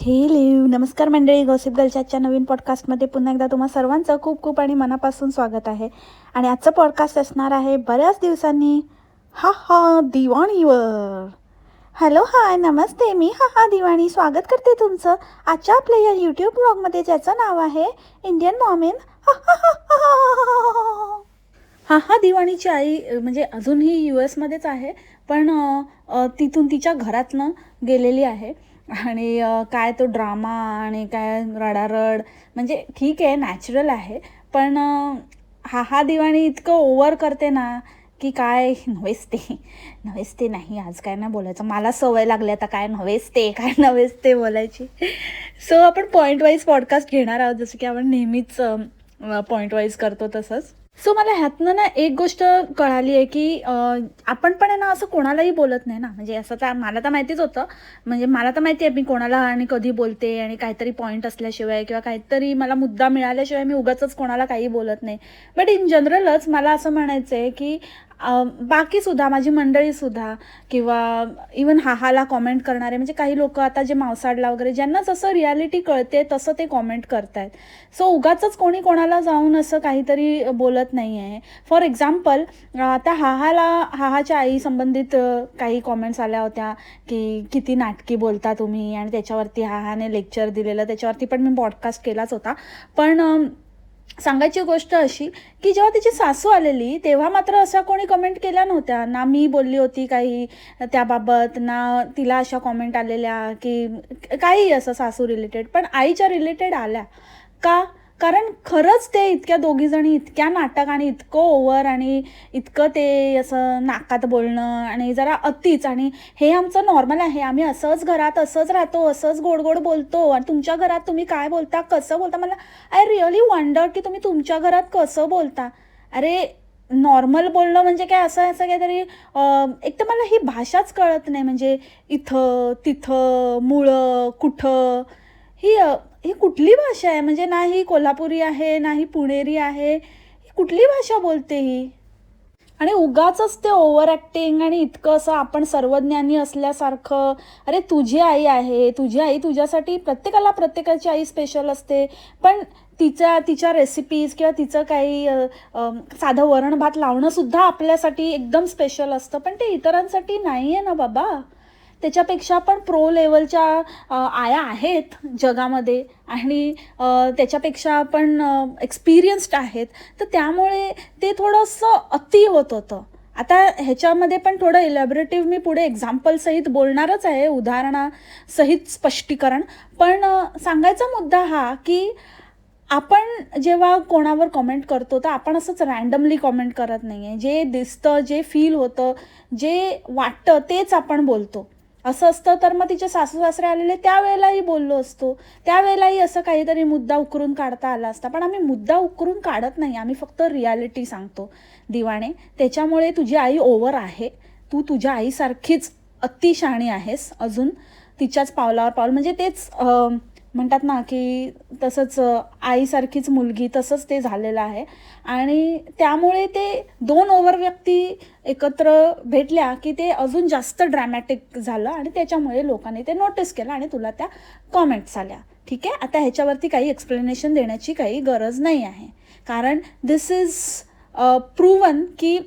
Hello नमस्कार मंडळी, gossip गर्लच्या आजच्या नवीन पॉडकास्टमध्ये पुन्हा एकदा तुम्हा सर्वांचं खूप खूप आणि मनापासून स्वागत आहे. आणि आजचं पॉडकास्ट असणार आहे बऱ्याच दिवसांनी हा हा दिवाणीवर. हॅलो हाय नमस्ते, मी हा दिवाणी स्वागत करते तुमचं आजच्या आपल्या या यूट्यूब ब्लॉगमध्ये, ज्याचं नाव आहे इंडियन मॉमेन. हा दिवाणीची आई म्हणजे अजूनही US मध्येच आहे, पण तिथून तिच्या घरातनं गेलेली आहे. आणि काय तो ड्रामा आणि काय रडारड, म्हणजे ठीक आहे, नॅचरल आहे, पण हा दिवाणी इतकं ओव्हर करते ना की काय नव्हेच ते नाही, आज काय नाही बोलायचं, मला सवय लागली आता काय नव्हेच ते बोलायची. सो आपण पॉईंट वाईज पॉडकास्ट घेणार आहोत, जसं की आपण नेहमीच पॉईंट वाईज करतो तसंच. सो मला ह्यातनं ना एक गोष्ट कळाली आहे की आपण पण आहे ना असं कोणालाही बोलत नाही ना, म्हणजे असं तर मला तर माहितीच होतं, म्हणजे मला तर माहिती आहे मी कोणाला आणि कधी बोलते, आणि काहीतरी पॉईंट असल्याशिवाय किंवा काहीतरी मला मुद्दा मिळाल्याशिवाय मी उगाचच कोणाला काही बोलत नाही. बट इन जनरलच मला असं म्हणायचं आहे की बाकीसुद्धा माझी मंडळीसुद्धा किंवा इवन हाहाला कॉमेंट करणारे, म्हणजे काही लोक आता जे मावसाडला वगैरे, ज्यांना जसं रियालिटी कळते तसं ते कॉमेंट करतायत. सो उगाचच कोणी कोणाला जाऊन असं काहीतरी बोलत नाही आहे. फॉर एक्झाम्पल, आता हाहाच्या आई संबंधित काही कॉमेंट्स आल्या होत्या की किती नाटकी बोलता तुम्ही, आणि त्याच्यावरती हाहाने लेक्चर दिलेलं, त्याच्यावरती पण मी पॉडकास्ट केलाच होता. पण सांगायची गोष्ट अशी की जेव्हा तिची सासू आलेली तेव्हा मात्र अशा कोणी कमेंट केल्या नव्हत्या ना, मी बोलली होती काही त्याबाबत, ना तिला अशा कॉमेंट आलेल्या की काही असं सासू रिलेटेड. पण आईच्या रिलेटेड आल्या का? कारण खरंच ते इतक्या दोघीजणी इतक्या नाटक आणि इतकं ओव्हर आणि इतकं ते असं नाकात बोलणं आणि जरा अतिच. आणि हे आमचं नॉर्मल आहे, आम्ही असंच घरात असंच राहतो, असंच गोड गोड बोलतो, आणि तुमच्या घरात तुम्ही काय बोलता, कसं बोलता, मला आय रिअली वंडर की तुम्ही तुमच्या घरात कसं बोलता. अरे नॉर्मल बोलणं म्हणजे काय, असं असं काहीतरी एक तर मला ही भाषाच कळत नाही, म्हणजे इथं तिथं मुळं कुठं, ही ही कुठली भाषा आहे? म्हणजे ना ही कोल्हापुरी आहे, ना ही पुणेरी आहे, ही कुठली भाषा बोलते ही? आणि उगाचच ते ओव्हर ॲक्टिंग आणि इतकं असं आपण सर्वज्ञानी असल्यासारखं. अरे तुझी आई आहे, तुझी आई तुझ्यासाठी, प्रत्येकाला प्रत्येकाची आई स्पेशल असते, पण तिच्या रेसिपीज किंवा तिचं काही साधं वरण भात लावणंसुद्धा आपल्यासाठी एकदम स्पेशल असतं, पण ते इतरांसाठी नाही आहे ना बाबा. त्याच्यापेक्षा पण प्रो लेवलच्या आया आहेत जगामध्ये, आणि त्याच्यापेक्षा पण एक्सपिरियन्स्ड आहेत, तर त्यामुळे ते थोडंसं अति होत होतं. आता ह्याच्यामध्ये पण थोडं इलॅबरेटिव्ह मी पुढे एक्झाम्पलसहित बोलणारच आहे, उदाहरणासहित स्पष्टीकरण. पण सांगायचा मुद्दा हा की आपण जेव्हा कोणावर कॉमेंट करतो तर आपण असंच रँडमली कॉमेंट करत नाही आहे. जे दिसतं, जे फील होतं, जे वाटतं तेच आपण बोलतो. असं असतं तर मग तिचे सासू सासरे आलेले त्यावेळेलाही बोललो असतो, त्यावेळेलाही असं काहीतरी मुद्दा उकरून काढता आला असता. पण आम्ही मुद्दा उकरून काढत नाही, आम्ही फक्त रियालिटी सांगतो. दिवाणे, त्याच्यामुळे तुझी आई ओव्हर आहे, तू तुझ्या आईसारखीच अतिशहाणी आहेस अजून, तिच्याच पावलावर पाऊल, म्हणजे तेच म्हणतात ना की तसंच आईसारखीच मुलगी, तसंच ते झालेलं आहे. आणि त्यामुळे ते दोन ओव्हर व्यक्ती एकत्र भेटल्या की ते अजून जास्त ड्रॅमॅटिक झालं, आणि त्याच्यामुळे लोकांनी ते नोटीस केलं आणि तुला त्या कॉमेंट्स आल्या. ठीक आहे, आता ह्याच्यावरती काही एक्सप्लेनेशन देण्याची काही गरज नाही आहे, कारण दिस इज प्रूव्हन की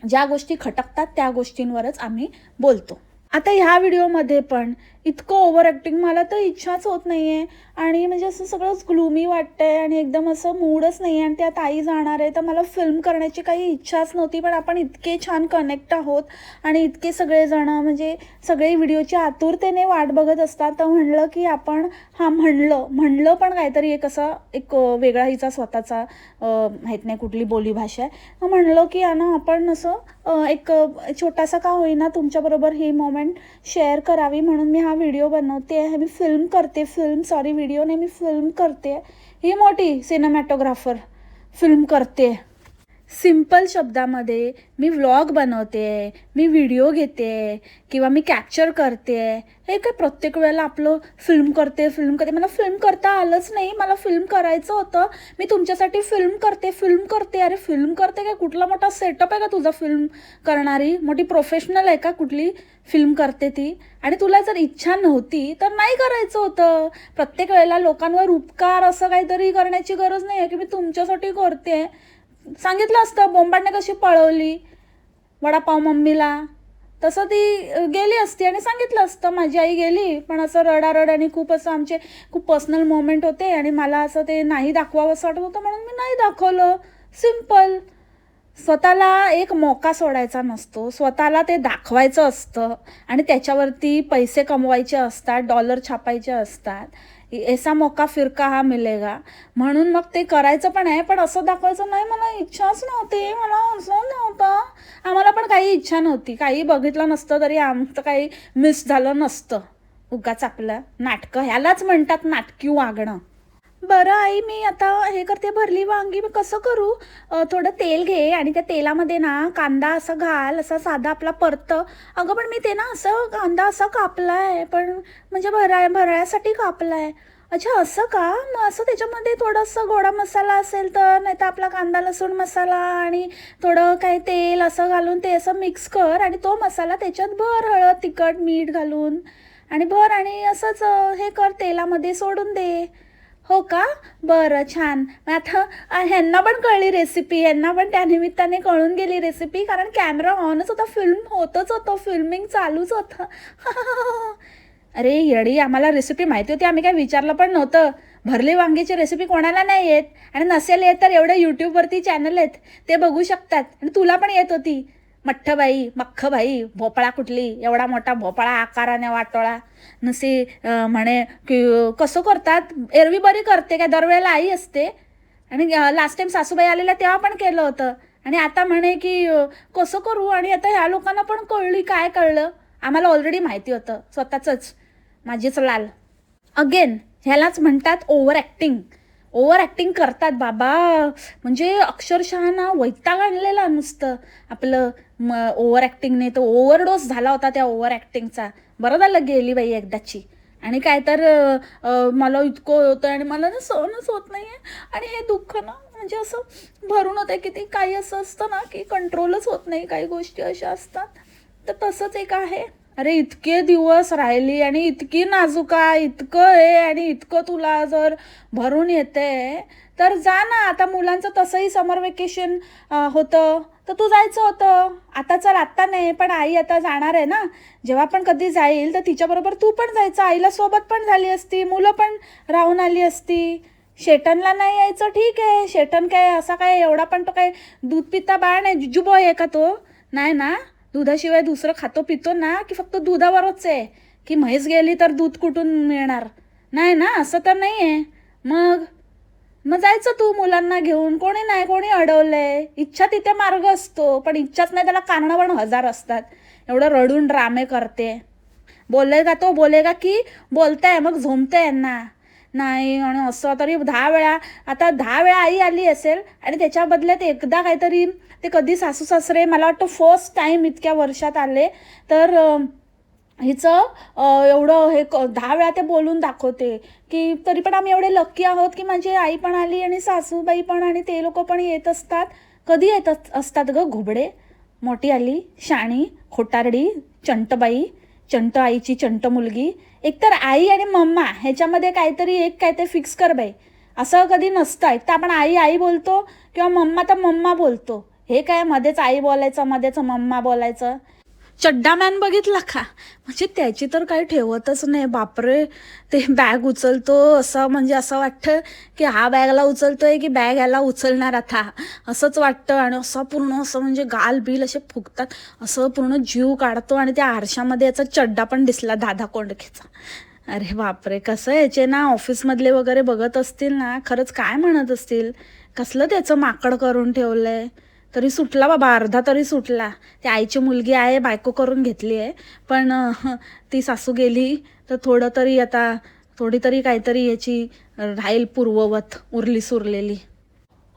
ज्या गोष्टी खटकतात त्या गोष्टींवरच आम्ही बोलतो. आता ह्या व्हिडिओमध्ये पण इतकं ओव्हर ॲक्टिंग, मला तर इच्छाच होत नाही आहे, आणि म्हणजे असं सगळंच ग्लूमी वाटतं आहे, आणि एकदम असं मूडच नाही आहे, आणि त्यात आई जाणार आहे तर मला फिल्म करण्याची काही इच्छाच नव्हती. पण आपण इतके छान कनेक्ट आहोत, आणि इतके सगळेजणं म्हणजे सगळे व्हिडिओची आतुरतेने वाट बघत असतात, तर म्हणलं की आपण म्हणलं पण काहीतरी एक असा एक वेगळा हिचा स्वतःचा माहीत नाही कुठली बोलीभाषा आहे, म्हणलं की आपण असं एक छोटासा का होईना तुमच्याबरोबर ही मोमेंट शेअर करावी, म्हणून मी हा व्हिडिओ बनवते आहे. मी व्हिडिओ नाही, मी फिल्म करते. ही मोठी सिनेमॅटोग्राफर फिल्म करते. सिंपल शब्दामध्ये मी व्लॉग बनवते, मी व्हिडिओ घेते किंवा मी कॅप्चर करते. हे काय प्रत्येक वेळेला आपलं फिल्म करते. मला फिल्म करता आलंच नाही. मला फिल्म करायचं होतं. मी तुमच्यासाठी फिल्म करते. अरे फिल्म करते काय? कुठला मोठा सेटअप आहे का तुझा फिल्म करणारी? मोठी प्रोफेशनल आहे का कुठली फिल्म करते ती? आणि तुला जर इच्छा नव्हती तर नाही करायचं होतं. प्रत्येक वेळेला लोकांवर उपकार असं काहीतरी करण्याची गरज नाही आहे की मी तुमच्यासाठी करते. सांगितलं असतं, बोंबाडने कशी पळवली वडापाव मम्मीला, तसं ती गेली असती आणि सांगितलं असतं. माझी आई गेली, पण असं रडारड आणि खूप असं आमचे खूप पर्सनल मोमेंट होते आणि मला असं ते नाही दाखवावं असं वाटत होतं म्हणून मी नाही दाखवलं. सिम्पल. स्वतःला एक मौका सोडायचा नसतो, स्वतःला ते दाखवायचं असतं आणि त्याच्यावरती पैसे कमवायचे असतात, डॉलर छापायचे असतात. ऐसा मौका फिर कहाँ मिलेगा. म्हणून मग ते करायचं पण आहे, पण असं दाखवायचं नाही मला इच्छाच नव्हती, मला असं नव्हतं. आम्हाला पण काही इच्छा नव्हती, काही बघितलं नसतं तरी आमचं काही मिस झालं नसतं. उगाच आपलं नाटकं, ह्यालाच म्हणतात नाटकी वागणं. बरं आई, मी आता हे करते, भरली वांगी मी कसं करू? थोडं तेल घे आणि त्या तेलामध्ये ना कांदा असं घाल, असा साधा आपला परतं. अगं पण मी ते ना असं कांदा असा कापलाय, पण म्हणजे भरायसाठी कापलाय. अच्छा असं का? मग असं त्याच्यामध्ये थोडंसं गोडा मसाला असेल तर, नाही तर आपला कांदा लसूण मसाला आणि थोडं काय तेल असं घालून ते असं मिक्स कर आणि तो मसाला त्याच्यात भर, हळद तिखट मीठ घालून आणि भर आणि असंच हे कर, तेलामध्ये सोडून दे. हो का? बरं, छान. मग आता ह्यांना पण कळली रेसिपी, ह्यांना पण त्यानिमित्ताने कळून गेली रेसिपी, कारण कॅमेरा ऑनच होता, फिल्म होतच होतं, फिल्मिंग चालूच होतं. अरे येडी, आम्हाला रेसिपी माहिती होती, आम्ही काय विचारलं पण नव्हतं. भरली वांगीची रेसिपी कोणाला नाही येत आणि नसेल येत तर एवढे यूट्यूबवरती चॅनल आहेत, ते बघू शकतात. आणि तुला पण येत होती. मख्खबाई भोपळा कुठली, एवढा मोठा भोपळा आकाराने वाटोळा नसे म्हणे की कसं करतात. एरवी बरी करते काय, दरवेळेला आई असते. आणि लास्ट टाइम सासूबाई आलेल्या तेव्हा पण केलं होतं. आणि आता म्हणे की कसं करू. आणि आता ह्या लोकांना पण कळली. काय कळलं? आम्हाला ऑलरेडी माहिती होतं स्वतःचंच. माझीच लाल. अगेन ह्यालाच म्हणतात ओव्हर ॲक्टिंग. ओव्हर ॲक्टिंग करतात बाबा. म्हणजे अक्षरशः ना वैताग आणलेला नुसतं आपलं ओव्हर ॲक्टिंगने. तर ओव्हरडोस झाला होता त्या ओव्हर ॲक्टिंगचा. बरं झालं गेली बाई एकदाची. आणि काय तर मला इतकं होतं आणि मला ना सहनच होत नाही आहे. आणि हे दुःख ना म्हणजे असं भरून होतं की ते काही असं असतं ना की कंट्रोलच होत नाही, काही गोष्टी अशा असतात. तर तसंच एक आहे. अरे इतके दिवस राहिली आणि इतकी नाजूक आहे, इतकं आहे आणि इतकं तुला जर भरून येते तर जा ना. आता मुलांचं तसंही समर वेकेशन होतं तर तू जायचं होतं. आता चल, आत्ता नाही, पण आई आता जाणार आहे ना, जेव्हा पण कधी जाईल तर तिच्याबरोबर तू पण जायचं, आईला सोबत पण झाली असती, मुलं पण राहून आली असती. शेटनला नाही यायचं ठीक आहे, शेटन काय असा काय एवढा पण तो काय दूध पिता बाळ नाही, जुजूबॉय आहे का तो? नाही ना. दुधाशिवाय दुसरं खातो पितो ना, की फक्त दुधावरच आहे? की म्हैस गेली तर दूध कुठून मिळणार? नाही ना, असं तर नाही आहे. मग मग जायचं तू मुलांना घेऊन. कोणी नाही, कोणी अडवलंय. इच्छा तिथे मार्ग असतो, पण इच्छाच नाही त्याला कारणं पण हजार असतात. एवढं रडून ड्रामे करते. बोलेगा की बोलताय मग झोमतंय यांना. नाही आणि असं तरी 10 वेळा, आता 10 वेळा आई आली असेल आणि त्याच्या बदल्यात एकदा काहीतरी, ते कधी सासू सासरे मला वाटतं फर्स्ट टाईम इतक्या वर्षात आले तर हिचं एवढं हे 10 वेळा ते बोलून दाखवते की तरी पण आम्ही एवढे लक्की आहोत की माझी आई पण आली आणि सासूबाई पण आणि ते लोक पण येत असतात. कधी येत असतात ग घुबडे. मोठी आली, शाणी, खोटारडी, चंटबाई, चंट आईची चंट मुलगी. एकतर आई आणि मम्मा ह्याच्यामध्ये काहीतरी एक काय ते फिक्स कर बाई. असं कधी नसतं. एक तर आपण आई आई बोलतो किंवा मम्मा तर मम्मा बोलतो. हे काय मध्येच आई बोलायचं, मध्येच मम्मा बोलायचं. चड्डा मॅन बघितला का? म्हणजे त्याची तर काही ठेवतच नाही. बापरे, ते बॅग उचलतो असं, म्हणजे असं वाटतं की हा बॅगला उचलतोय की बॅग ह्याला उचलणार आता, असंच वाटतं. आणि असं पूर्ण असं म्हणजे गाल बिल असे फुगतात, असं पूर्ण जीव काढतो. आणि त्या आरशामध्ये याचा चड्डा पण दिसला दादा कोंडकेचा. अरे बापरे, कसं याचे ना ऑफिसमधले वगैरे बघत असतील ना, खरंच काय म्हणत असतील, कसलं त्याचं माकड करून ठेवलंय. तरी सुटला बाबा, अर्धा तरी सुटला. ती आईची मुलगी आहे, बायको करून घेतली आहे, पण ती सासू गेली तर थोडं तरी आता, थोडी तरी काहीतरी याची राहील पूर्ववत, उरली सुरलेली.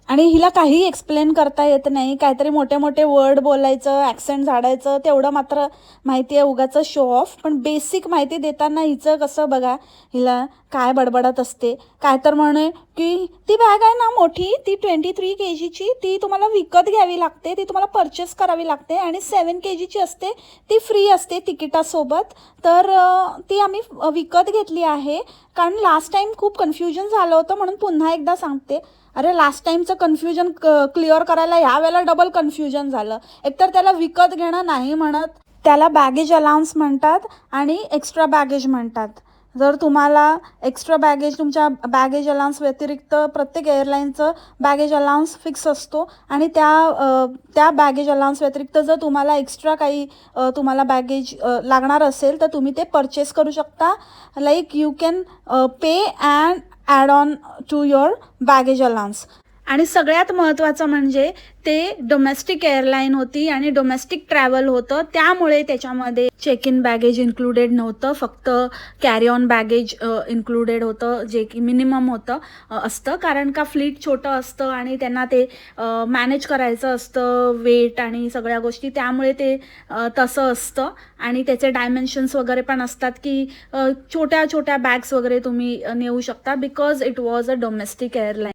आणि हिला काही एक्सप्लेन करता येत नाही, काहीतरी मोठे मोठे वर्ड बोलायचं, ॲक्सेंट झाडायचं, तेवढं मात्र माहिती आहे, उगाचं शो ऑफ. पण बेसिक माहिती देताना हिचं कसं बघा, हिला काय बडबडत असते, काय तर म्हणे की ती बॅग आहे ना मोठी, ती 23 kgची, ती तुम्हाला विकत घ्यावी लागते, ती तुम्हाला परचेस करावी लागते आणि 7 kgची असते, ती फ्री असते तिकिटासोबत. तर ती आम्ही विकत घेतली आहे, कारण लास्ट टाईम खूप कन्फ्युजन झालं होतं, म्हणून पुन्हा एकदा सांगते. अरे लास्ट टाईमचं कन्फ्युजन क्लिअर करायला ह्या वेळेला डबल कन्फ्युजन झालं. एकतर त्याला विकत घेणं नाही म्हणत, त्याला बॅगेज अलाउन्स म्हणतात आणि एक्स्ट्रा बॅगेज म्हणतात. जर तुम्हाला एक्स्ट्रा बॅगेज, तुमच्या बॅगेज अलाउन्स व्यतिरिक्त प्रत्येक एअरलाईनचं बॅगेज अलाउन्स फिक्स असतो आणि त्या बॅगेज अलाउन्स व्यतिरिक्त जर तुम्हाला एक्स्ट्रा काही तुम्हाला बॅगेज लागणार असेल तर तुम्ही ते परचेस करू शकता. Like you can pay and add on to your baggage allowance. आणि सगळ्यात महत्त्वाचं म्हणजे ते डोमेस्टिक एअरलाईन होती आणि डोमेस्टिक ट्रॅव्हल होतं, त्यामुळे त्याच्यामध्ये चेक इन बॅगेज इन्क्लुडेड नव्हतं, फक्त कॅरी ऑन बॅगेज इन्क्लुडेड होतं, जे की मिनिमम असतं, कारण का फ्लीट छोटं असतं आणि त्यांना ते मॅनेज करायचं असतं, वेट आणि सगळ्या गोष्टी, त्यामुळे ते तसं असतं. आणि त्याचे डायमेन्शन्स वगैरे पण असतात की छोट्या छोट्या बॅग्स वगैरे तुम्ही नेऊ शकता, because it was a domestic airline.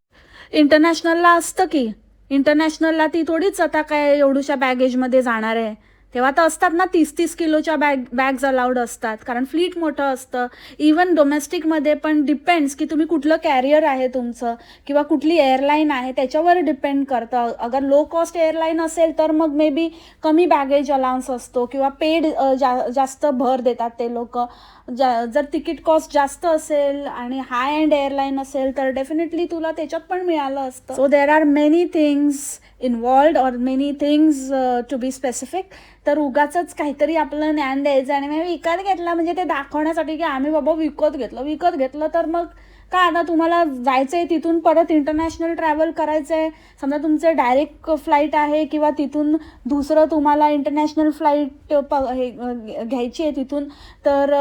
इंटरनॅशनलला असतं की, इंटरनॅशनलला ती थोडीच आता काय एवढूशा बॅगेजमध्ये जाणार आहे. तेव्हा तर असतात ना 30-30 किलोच्या बॅग्स अलाउड असतात, कारण फ्लीट मोठं असतं. इवन डोमेस्टिकमध्ये पण डिपेंड्स की तुम्ही कुठलं कॅरियर आहे तुमचं किंवा कुठली एअरलाईन आहे त्याच्यावर डिपेंड करतं. अगर लो कॉस्ट एअरलाईन असेल तर मग मे बी कमी बॅगेज अलाउन्स असतो किंवा पेड जास्त भर देतात ते लोक. जर तिकीट कॉस्ट जास्त असेल आणि हाय एंड एअरलाईन असेल तर डेफिनेटली तुला त्याच्यात पण मिळालं असतं. So there are many things involved or many things to be specific. तर उगाचच काहीतरी आपलं ज्ञान द्यायचं आणि मी विकत घेतला म्हणजे ते दाखवण्यासाठी की आम्ही बाबा विकत घेतलं तर मग का आता तुम्हाला जायचं आहे तिथून परत इंटरनॅशनल ट्रॅव्हल करायचं आहे, समजा तुमचं डायरेक्ट फ्लाईट आहे किंवा तिथून दुसरं तुम्हाला इंटरनॅशनल फ्लाईट घ्यायची आहे तिथून, तर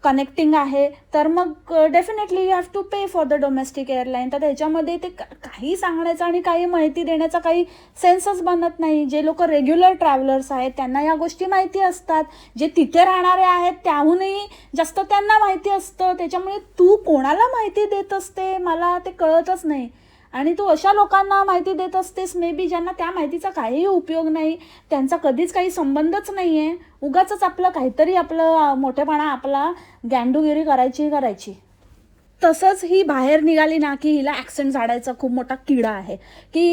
कनेक्टिंग आहे, तर मग definitely you have to pay for the domestic airline. तर त्याच्यामध्ये ते काही सांगण्याचं आणि काही माहिती देण्याचा काही सेन्सच बनत नाही. जे लोक रेग्युलर ट्रॅव्हलर्स आहेत त्यांना या गोष्टी माहिती असतात, जे तिथे राहणारे आहेत त्याहूनही जास्त त्यांना माहिती असतं. त्याच्यामुळे तू कोणाला माहिती देत असते मला ते कळतच नाही. आणि तू अशा लोकांना माहिती देत असतेस मे बी ज्यांना त्या माहितीचा काहीही उपयोग नाही, त्यांचा कधीच काही संबंधच नाही आहे. उगाचच आपलं काहीतरी आपलं मोठेपणा, आपला गँडूगिरी करायची. तसंच ही बाहेर निघाली ना की हिला ॲक्सेंट झाडायचा खूप मोठा किडा आहे की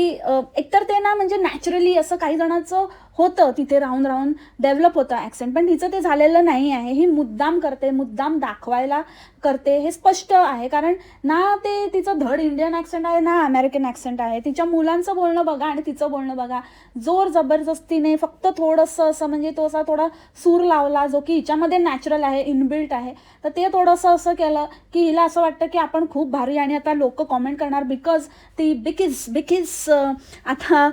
एकतर ते ना म्हणजे नॅचरली असं काही जणांचं होतं, तिथे राहून डेव्हलप होतं ॲक्सेंट, पण तिचं ते झालेलं नाही आहे. ही मुद्दाम करते, मुद्दाम दाखवायला करते, हे स्पष्ट आहे. कारण ना ते तिचं धड इंडियन ॲक्सेंट आहे ना अमेरिकन ॲक्सेंट आहे. तिच्या मुलांचं बोलणं बघा आणि तिचं बोलणं बघा, जोर जबरदस्तीने फक्त थोडंसं असं म्हणजे तो असा थोडा सूर लावला जो की हिच्यामध्ये नॅचरल आहे, इनबिल्ट आहे, तर ते थोडंसं असं केलं की हिला असं वाटतं की आपण खूप भारी आणि आता लोक कॉमेंट करणार बिकॉज बिकिज आता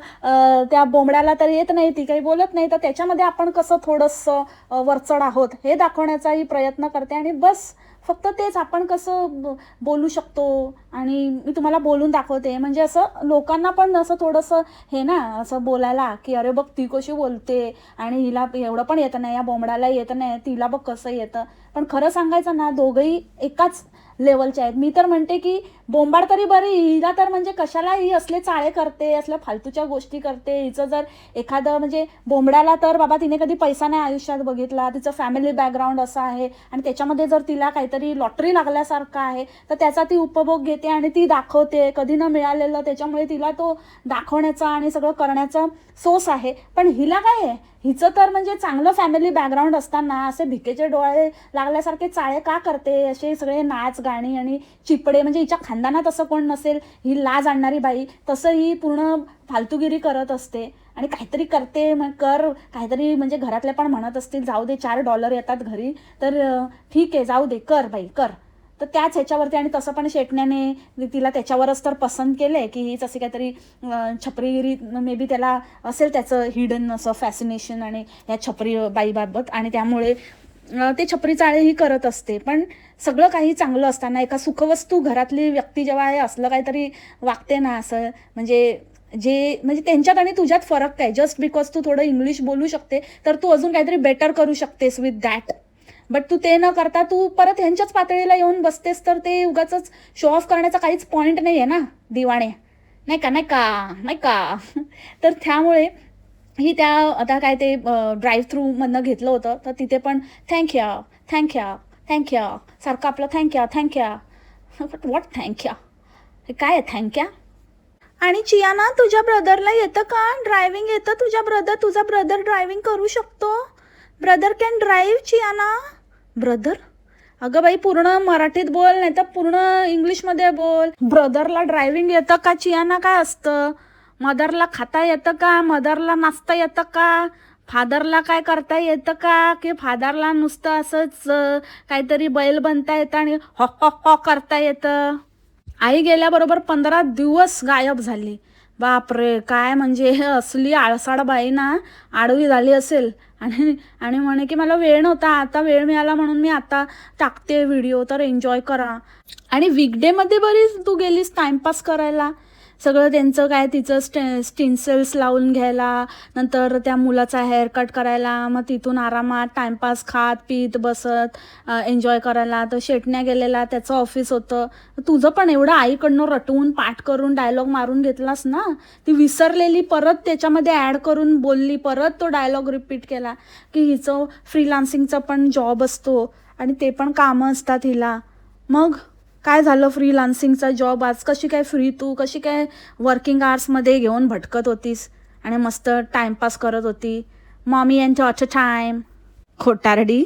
त्या बोंबड्याला तर येत नाही, ती काही बोलत नाही, तर त्याच्यामध्ये आपण कसं थोडंसं वरचढ आहोत हे दाखवण्याचाही प्रयत्न करते. आणि बस फक्त तेच, आपण कसं बोलू शकतो आणि मी तुम्हाला बोलून दाखवते, म्हणजे असं लोकांना पण असं थोडंसं हे ना असं बोलायला की अरे बघ ती कशी बोलते आणि हिला एवढं पण येतं नाही, या बोंबड्याला येतं नाही, तिला बघ कसं येतं. पण खरं सांगायचं ना दोघंही एकाच लेवलचे आहेत. मी तर म्हणते की बोंबाड तरी बरी, हिला तर म्हणजे कशाला ही असले चाळे करते, असल्या फालतूच्या गोष्टी करते. हिचं जर एखादं म्हणजे बोंबड्याला तर बाबा तिने कधी पैसा नाही आयुष्यात बघितला, तिचं फॅमिली बॅकग्राऊंड असं आहे आणि त्याच्यामध्ये जर तिला काहीतरी लॉटरी लागल्यासारखं आहे तर त्याचा ती उपभोग घेते आणि ती दाखवते कधी न मिळालेलं, त्याच्यामुळे तिला तो दाखवण्याचा आणि सगळं करण्याचा सोस आहे. पण हिला काय आहे, हिचं तर म्हणजे चांगलं फॅमिली बॅकग्राऊंड असताना असे भिकेचे डोळे लागल्यासारखे चाळे का करते, असे सगळे नाच गाणी आणि चिपडे, म्हणजे हिच्या खानदानात असं कोण नसेल, ही लाज आणणारी बाई, तसं ही पूर्ण फालतूगिरी करत असते आणि काहीतरी करते. मग कर काहीतरी, म्हणजे घरातले पण म्हणत असतील जाऊ दे $4 येतात घरी तर ठीक आहे जाऊ दे, कर बाई कर. तर त्याच ह्याच्यावरती, आणि तसं पण शेटण्याने तिला त्याच्यावरच तर पसंत केलं आहे की हीच अशी काहीतरी छपरीगिरी, मे बी त्याला असेल त्याचं हिडन असं फॅसिनेशन आणि या छपरी बाईबाबत, आणि त्यामुळे ते छपरी चाळेही करत असते. पण सगळं काही चांगलं असताना एका सुखवस्तू घरातली व्यक्ती जेव्हा हे असलं काहीतरी वागते ना असं, म्हणजे त्यांच्यात आणि तुझ्यात फरक काय, जस्ट बिकॉज तू थोडं इंग्लिश बोलू शकते तर तू अजून काहीतरी बेटर करू शकतेस विथ दॅट. बट तू ते न करता तू परत ह्यांच्याच पातळीला येऊन बसतेस, तर ते उगाच शो ऑफ करण्याचा काहीच पॉईंट नाही आहे ना दिवाणे. नाही का, नाही का, नाही का. तर त्यामुळे ही त्या आता काय ते ड्राईव्ह थ्रूमधनं घेतलं होतं, तर तिथे पण थँक्यू, थँक्यू, थँक्यू सारखं आपलं thank you thank you. But what thank you, हे काय आहे थँक्यू. आणि चियाना, तुझ्या ब्रदरला येतं का ड्रायव्हिंग? येतं तुझा ब्रदर ड्रायव्हिंग करू शकतो? ब्रदर कॅन ड्राईव्ह चियाना? ब्रदर? अगं बाई, पूर्ण मराठीत बोल, नाही तर पूर्ण इंग्लिशमध्ये बोल. ब्रदरला ड्रायव्हिंग येतं का चियाना? काय असतं? मदरला खाता येतं का? मदरला नाचता येतं का? फादरला काय करता येतं का? की फादरला नुसतं असंच काहीतरी बैल बनता येतं आणि हॉ हॉ हॉ करता येतं? आई गेल्याबरोबर 15 दिवस गायब झाली. बापरे, काय म्हणजे हे असली आळसाड बाई ना, आडवी झाली असेल. आणि आणि म्हणे की मला वेळ नव्हता, आता वेळ मिळाला म्हणून मी आता टाकते व्हिडिओ, तर एन्जॉय करा. आणि वीकडेमध्ये बरीच तू गेलीस टाइमपास करायला. सगळं त्यांचं काय, तिचं स्टिन्सेल्स लावून घ्यायला, नंतर त्या मुलाचा हेअरकट करायला, मग तिथून आरामात टाइमपास खात पीत बसत एन्जॉय करायला. तर शेटण्या गेलेला, त्याचं ऑफिस होतं. तुझं पण एवढं आईकडनं रटवून पाठ करून डायलॉग मारून घेतलास ना, ती विसरलेली परत त्याच्यामध्ये ॲड करून बोलली, परत तो डायलॉग रिपीट केला की हिचं फ्रीलान्सिंगचा पण जॉब असतो आणि ते पण कामं असतात हिला. मग काय झालं फ्रीलान्सिंगचा जॉब? आज कशी काय फ्री, तू कशी काय वर्किंग आवर्समध्ये घेऊन भटकत होतीस आणि मस्त टाइमपास करत होती? Mommy and daughter time. खोटारडी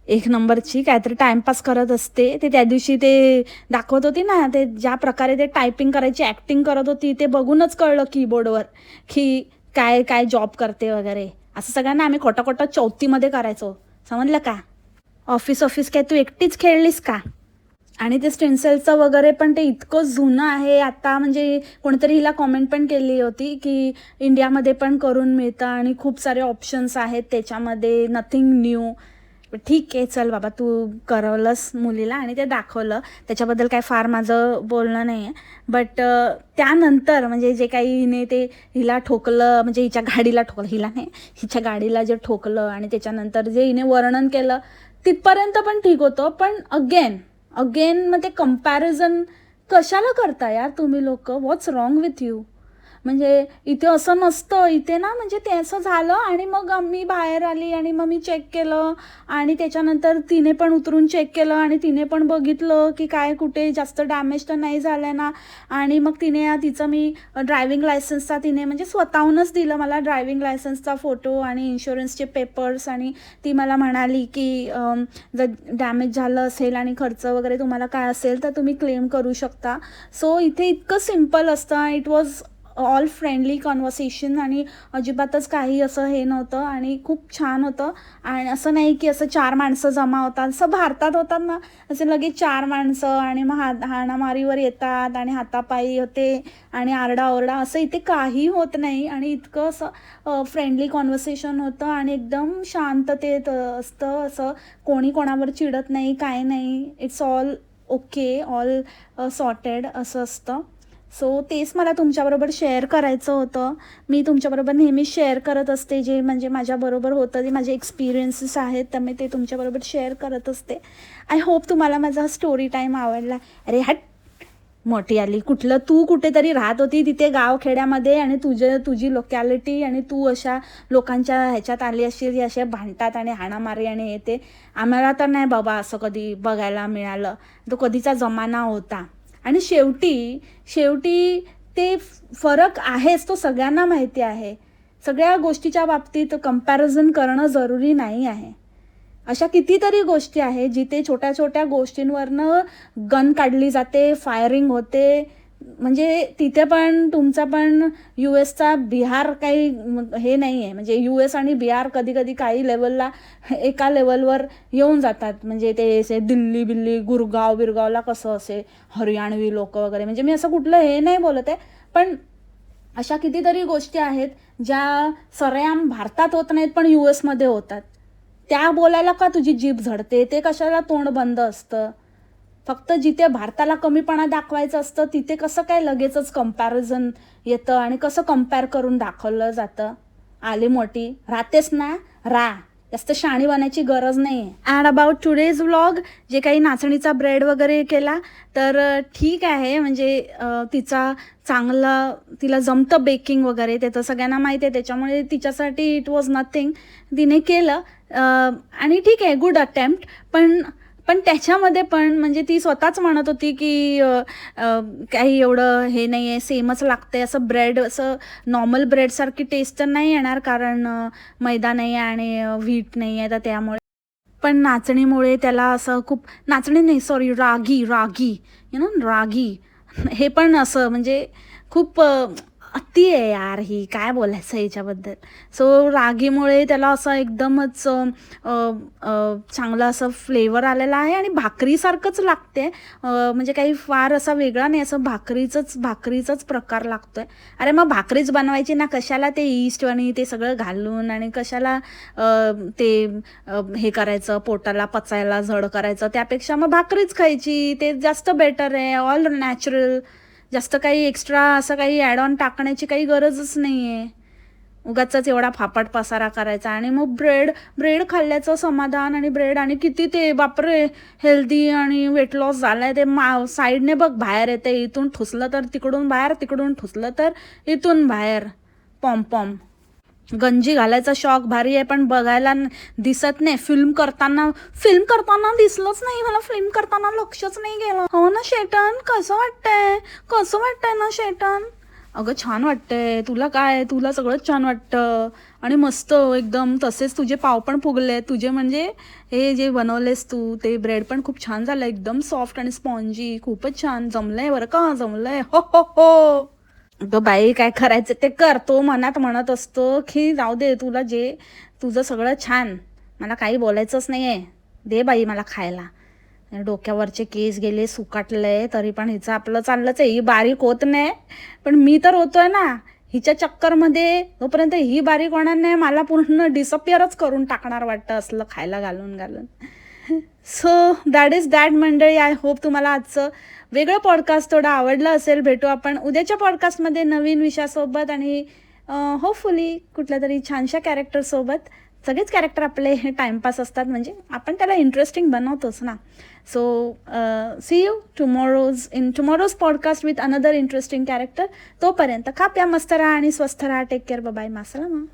एक नंबरची, काहीतरी टाइमपास करत असते. ते त्या दिवशी ते दाखवत होती ना, ते ज्या प्रकारे ते टायपिंग करायची ॲक्टिंग करत होती, ते बघूनच कळलं कीबोर्डवर की काय काय जॉब करते वगैरे. असं सगळ्यांना आम्ही खोटं खोटं चौथीमध्ये करायचो, समजलं का? ऑफिस काय तू एकटीच खेळलीस का? आणि ते स्टेन्सिलचं वगैरे पण ते इतकं जुनं आहे आता. म्हणजे कोणीतरी हिला कॉमेंट पण केली होती की इंडियामध्ये पण करून मिळतं आणि खूप सारे ऑप्शन्स आहेत त्याच्यामध्ये, नथिंग न्यू. ठीक आहे, चल बाबा, तू करवलंस मुलीला आणि ते दाखवलं, त्याच्याबद्दल काय फार माझं बोलणं नाही आहे. बट त्यानंतर म्हणजे जे काही हिने ते हिला ठोकलं, म्हणजे हिच्या गाडीला ठोकलं, हिला नाही, हिच्या गाडीला जे ठोकलं आणि त्याच्यानंतर जे हिने वर्णन केलं, तिथपर्यंत पण ठीक होतं. पण अगेन मग ते कम्पॅरिझन कशाला करता यार तुम्ही लोक? व्हॉट्स रॉंग विथ यू? म्हणजे इथे असं नसतं. इथे ना, म्हणजे ते असं झालं आणि मग मी बाहेर आली आणि मग मी चेक केलं आणि त्याच्यानंतर तिने पण उतरून चेक केलं आणि तिने पण बघितलं की काय कुठे जास्त डॅमेज तर नाही झालं ना. आणि मग तिचं मी ड्रायव्हिंग लायसन्सचा तिने म्हणजे स्वतःहूनच दिलं मला ड्रायव्हिंग लायसन्सचा फोटो आणि इन्शुरन्सचे पेपर्स. आणि ती मला म्हणाली की जर डॅमेज झालं असेल आणि खर्च वगैरे तुम्हाला काय असेल तर तुम्ही क्लेम करू शकता. सो इथे इतकं सिम्पल असतं. It was all friendly conversation आणि अजिबातच काही असं हे नव्हतं आणि खूप छान होतं. आणि असं नाही की असं 4 माणसं जमा होतात, असं भारतात होतात ना, असे लगेच 4 माणसं आणि मग हाणामारीवर येतात आणि हातापायी होते आणि आरडाओरडा, असं इथे काही होत नाही. आणि इतकं असं फ्रेंडली कॉन्व्हर्सेशन होतं आणि एकदम शांततेत असतं. असं कोणी कोणावर चिडत नाही, काय नाही. It's all okay, all sorted असं असतं. सो तेच मला तुमच्याबरोबर शेअर करायचं होतं. मी तुमच्याबरोबर नेहमी शेअर करत असते, जे म्हणजे माझ्याबरोबर होतं, ते माझे एक्सपिरियन्सेस आहेत, तर मी ते तुमच्याबरोबर शेअर करत असते. आय होप तुम्हाला माझा स्टोरी टाईम आवडला. अरे हट, मोठी आली कुठलं, तू कुठेतरी राहत होती तिथे गावखेड्यामध्ये आणि तुझी लोकॅलिटी आणि तू अशा लोकांच्या ह्याच्यात आली असेल, असे भांडतात आणि हाणामारी आणि येते. आम्हाला तर नाही बाबा असं कधी बघायला मिळालं. तो कधीचा जमाना होता. आणि शेवटी ते फरक आहेच, तो सगळ्यांना माहिती आहे. सगळ्या गोष्टीच्या बाबतीत कंपॅरिझन करणं जरुरी नाही आहे. अशा कितीतरी गोष्टी आहेत जिथे छोट्या छोट्या गोष्टींवरनं गन काढली जाते, फायरिंग होते. म्हणजे तिथे पण तुमचा पण US चा बिहार काही हे नाही आहे. म्हणजे US आणि बिहार कधी कधी काही लेवलला एका लेवलवर येऊन जातात. म्हणजे ते असे दिल्ली गुरगाव बिरगावला कसं असे हरियाणवी लोक वगैरे, म्हणजे मी असं कुठलं हे नाही बोलत आहे. पण अशा कितीतरी गोष्टी आहेत ज्या सरेआम भारतात होत नाहीत पण US मध्ये होतात. त्या बोलायला का तुझी जीभ झडते, ते कशाला तोंड बंद असतं. फक्त जिथे भारताला कमीपणा दाखवायचं असतं तिथे कसं काय लगेचच कंपॅरिझन येतं आणि कसं कंपेअर करून दाखवलं जातं. आली मोठी राहतेस ना, जास्त शाणी बनायची गरज नाही. अँड अबाउट टुडेज व्लॉग, जे काही नाचणीचा ब्रेड वगैरे केला तर ठीक आहे, म्हणजे तिला जमतं बेकिंग वगैरे, ते तर सगळ्यांना माहिती आहे, त्याच्यामुळे तिच्यासाठी इट वॉज नथिंग, तिने केलं आणि ठीक आहे, गुड अटेम्प्ट. पण त्याच्यामध्ये पण म्हणजे ती स्वतःच म्हणत होती की काही एवढं हे नाही आहे, सेमच लागते असं ब्रेड, असं नॉर्मल ब्रेडसारखी टेस्ट तर नाही येणार, कारण मैदा नाही आहे आणि व्हीट नाही आहे, तर त्यामुळे. पण नाचणीमुळे त्याला असं खूप, नाचणी नाही सॉरी, रागी रागी हे पण असं म्हणजे खूप अति आहे यार, ही काय बोलायचं याच्याबद्दल. सो रागीमुळे त्याला असं एकदमच चांगलं असं फ्लेवर आलेला आहे आणि भाकरीसारखंच लागते, म्हणजे काही फार असा वेगळा नाही, असं भाकरीचाच प्रकार लागतोय. अरे मग भाकरीच बनवायची ना, कशाला ते ईस्ट आणि ते सगळं घालून, आणि कशाला ते हे करायचं, पोटाला पचायला जड करायचं, त्यापेक्षा मग भाकरीच खायची, ते जास्त बेटर आहे, ऑल नॅचरल. जास्त काही एक्स्ट्रा असं काही ॲड ऑन टाकण्याची काही गरजच नाही आहे. उगाचच एवढा फापट पसारा करायचा. आणि मग ब्रेड खाल्ल्याचं समाधान, आणि ब्रेड, आणि किती ते बापरे हेल्दी आणि वेट लॉस झालाय, ते साईडने बघ बाहेर येते, इथून ठुसलं तर तिकडून बाहेर, तिकडून ठुसलं तर इथून बाहेर. पॉम गंजी घालायचा शॉक भारी आहे, पण बघायला दिसत नाही. फिल्म करताना दिसलंच नाही मला, फिल्म करताना लक्षच नाही गेलं. हो ना शेटन, कसं वाटतंय ना शेटन? अगं छान वाटतंय, तुला काय, तुला सगळंच छान वाटतं आणि मस्त एकदम. तसेच तुझे पाव पण फुगले, तुझे म्हणजे हे जे बनवलेस तू ते ब्रेड पण खूप छान झालं, एकदम सॉफ्ट आणि स्पॉन्जी, खूपच छान जमलंय बरं का, जमलंय. हो हो हो. अगं बाई, काय करायचं ते कर. तो मनात म्हणत असतो की जाऊ दे, तुला जे तुझं सगळं छान, मला काही बोलायचंच नाही आहे, दे बाई मला खायला. डोक्यावरचे केस गेले, सुकाटलंय, तरी पण हिचं आपलं चाललंच आहे. ही बारीक होत नाही, पण मी तर होतोय ना हिच्या चक्करमध्ये. जोपर्यंत ही बारीक होणार नाही, मला पूर्ण डिसअपिअरच करून टाकणार वाटतं असलं खायला घालून. सो दॅट इज दॅट मंडळी. आय होप तुम्हाला आजचं वेगळं पॉडकास्ट थोडं आवडलं असेल. भेटू आपण उद्याच्या पॉडकास्टमध्ये नवीन विषयासोबत, आणि होपफुली कुठल्या तरी छानशा कॅरेक्टरसोबत. सगळेच कॅरेक्टर आपले टाइमपास असतात, म्हणजे आपण त्याला इंटरेस्टिंग बनवतोच ना. So see you tomorrow's podcast with another interesting character. तोपर्यंत खा प्या, मस्त राहा आणि स्वस्थ राहा. Take care, bye, मासलामा.